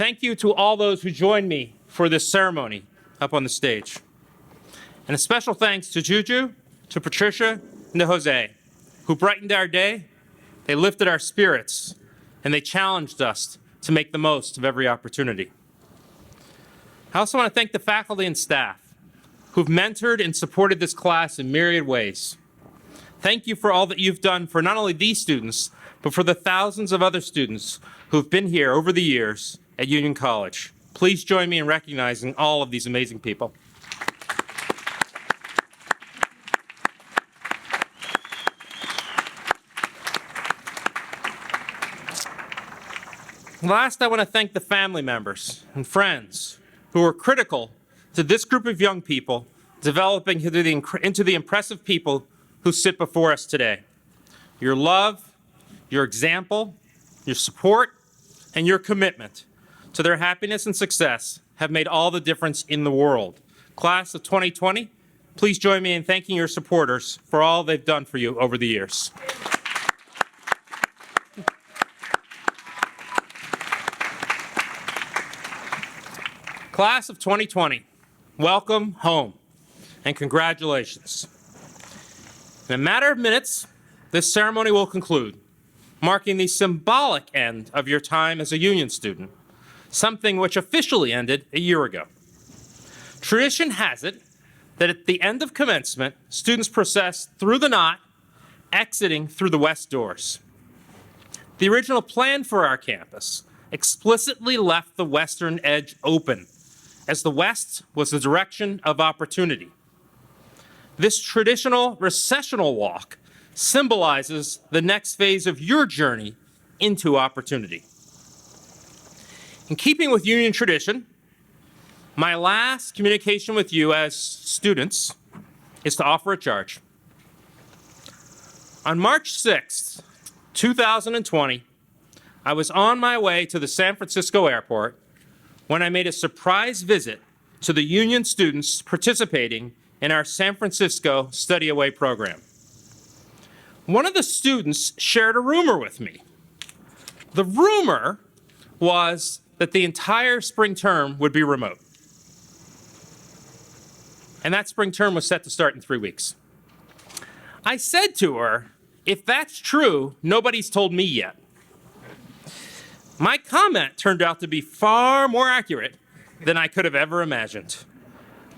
Thank you to all those who joined me for this ceremony up on the stage. And a special thanks to Juju, to Patricia, and to Jose, who brightened our day, they lifted our spirits, and they challenged us to make the most of every opportunity. I also want to thank the faculty and staff who've mentored and supported this class in myriad ways. Thank you for all that you've done for not only these students, but for the thousands of other students who've been here over the years at Union College. Please join me in recognizing all of these amazing people. Last, I want to thank the family members and friends who were critical to this group of young people developing into the impressive people who sit before us today. Your love, your example, your support, and your commitment to their happiness and success have made all the difference in the world. Class of 2020, please join me in thanking your supporters for all they've done for you over the years. Class of 2020, welcome home and congratulations. In a matter of minutes, this ceremony will conclude, marking the symbolic end of your time as a Union student, something which officially ended a year ago. Tradition has it that at the end of commencement, students process through the knot, exiting through the west doors. The original plan for our campus explicitly left the western edge open, as the west was the direction of opportunity. This traditional recessional walk symbolizes the next phase of your journey into opportunity. In keeping with Union tradition, my last communication with you as students is to offer a charge. On March 6th, 2020, I was on my way to the San Francisco airport when I made a surprise visit to the Union students participating in our San Francisco Study Away program. One of the students shared a rumor with me. The rumor was that the entire spring term would be remote. And that spring term was set to start in 3 weeks. I said to her, if that's true, nobody's told me yet. My comment turned out to be far more accurate than I could have ever imagined,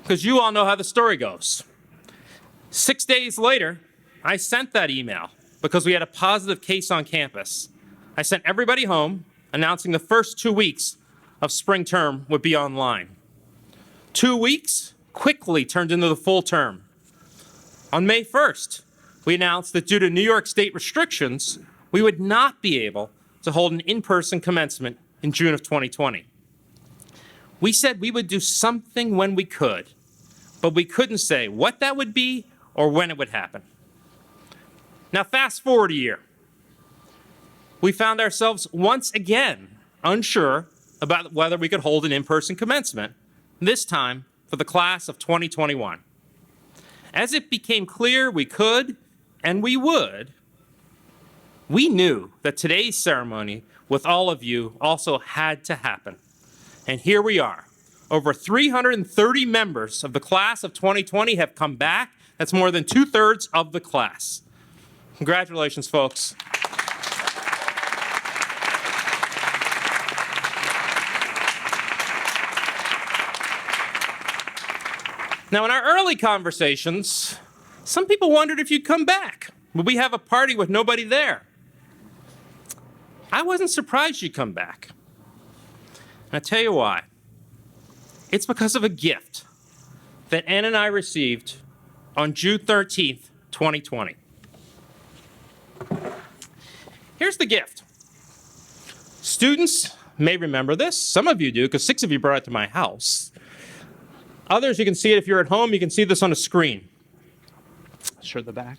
because you all know how the story goes. 6 days later, I sent that email because we had a positive case on campus. I sent everybody home announcing the first 2 weeks of spring term would be online. 2 weeks quickly turned into the full term. On May 1st, we announced that due to New York State restrictions, we would not be able to hold an in-person commencement in June of 2020. We said we would do something when we could, but we couldn't say what that would be or when it would happen. Now fast forward a year. We found ourselves once again unsure about whether we could hold an in-person commencement, this time for the class of 2021. As it became clear we could and we would, we knew that today's ceremony with all of you also had to happen. And here we are. Over 330 members of the class of 2020 have come back. That's more than 2/3 of the class. Congratulations, folks. Now, in our early conversations, some people wondered if you'd come back. Would we have a party with nobody there? I wasn't surprised you'd come back. And I'll tell you why. It's because of a gift that Ann and I received on June 13th, 2020. Here's the gift. Students may remember this. Some of you do, because 6 of you brought it to my house. Others, you can see it if you're at home. You can see this on a screen. Show the back.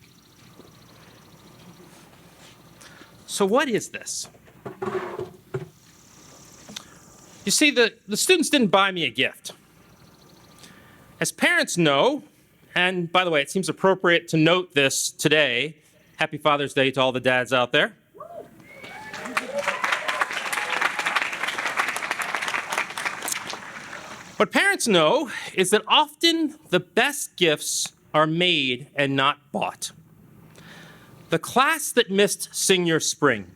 So what is this? You see, the students didn't buy me a gift. As parents know, and by the way, it seems appropriate to note this today, Happy Father's Day to all the dads out there. What parents know is that often the best gifts are made and not bought. The class that missed senior spring,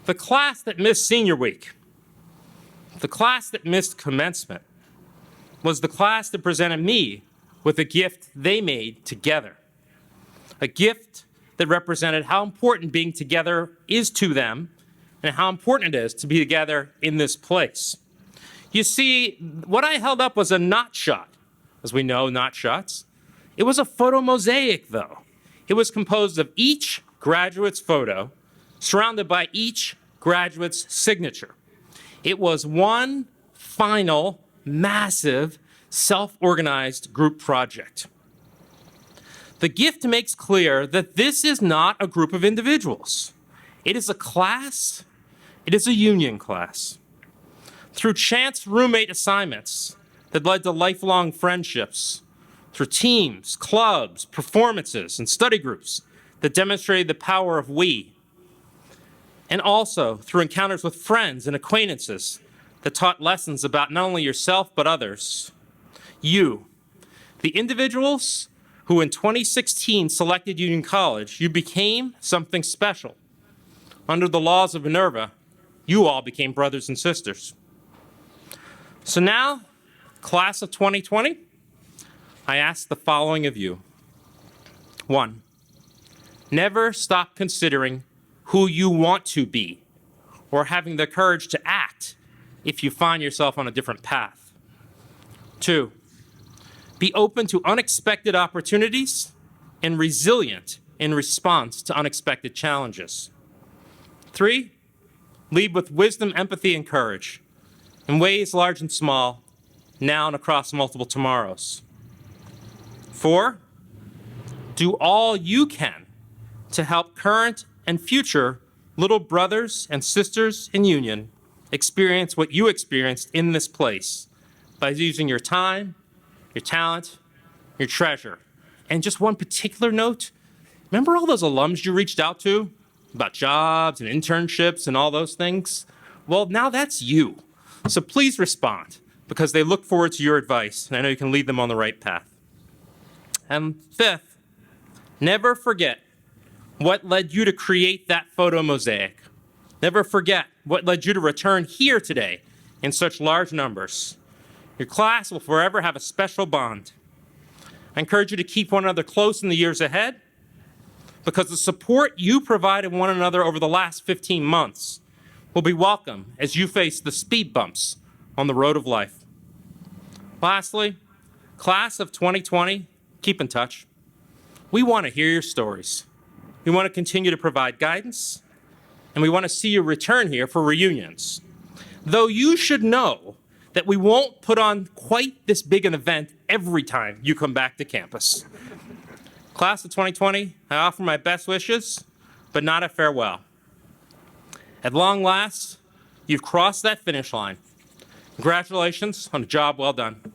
the class that missed senior week, the class that missed commencement was the class that presented me with a gift they made together. A gift that represented how important being together is to them and how important it is to be together in this place. You see, what I held up was a knot shot. As we know, knot shots. It was a photo mosaic, though. It was composed of each graduate's photo, surrounded by each graduate's signature. It was one final, massive, self-organized group project. The gift makes clear that this is not a group of individuals. It is a class. It is a union class. Through chance roommate assignments that led to lifelong friendships, through teams, clubs, performances, and study groups that demonstrated the power of we, and also through encounters with friends and acquaintances that taught lessons about not only yourself but others. You, the individuals who in 2016 selected Union College, you became something special. Under the laws of Minerva, you all became brothers and sisters. So now, class of 2020, I ask the following of you. 1, never stop considering who you want to be or having the courage to act if you find yourself on a different path. 2, be open to unexpected opportunities and resilient in response to unexpected challenges. 3, lead with wisdom, empathy, and courage in ways large and small, now and across multiple tomorrows. 4, do all you can to help current and future little brothers and sisters in Union experience what you experienced in this place by using your time, your talent, your treasure. And just one particular note, remember all those alums you reached out to about jobs and internships and all those things? Well, now that's you. So please respond, because they look forward to your advice, and I know you can lead them on the right path. And 5th, never forget what led you to create that photo mosaic. Never forget what led you to return here today in such large numbers. Your class will forever have a special bond. I encourage you to keep one another close in the years ahead, because the support you provided one another over the last 15 months will be welcome as you face the speed bumps on the road of life. Lastly, class of 2020, keep in touch. We want to hear your stories. We want to continue to provide guidance, and we want to see you return here for reunions. Though you should know that we won't put on quite this big an event every time you come back to campus. Class of 2020, I offer my best wishes, but not a farewell. At long last, you've crossed that finish line. Congratulations on a job well done.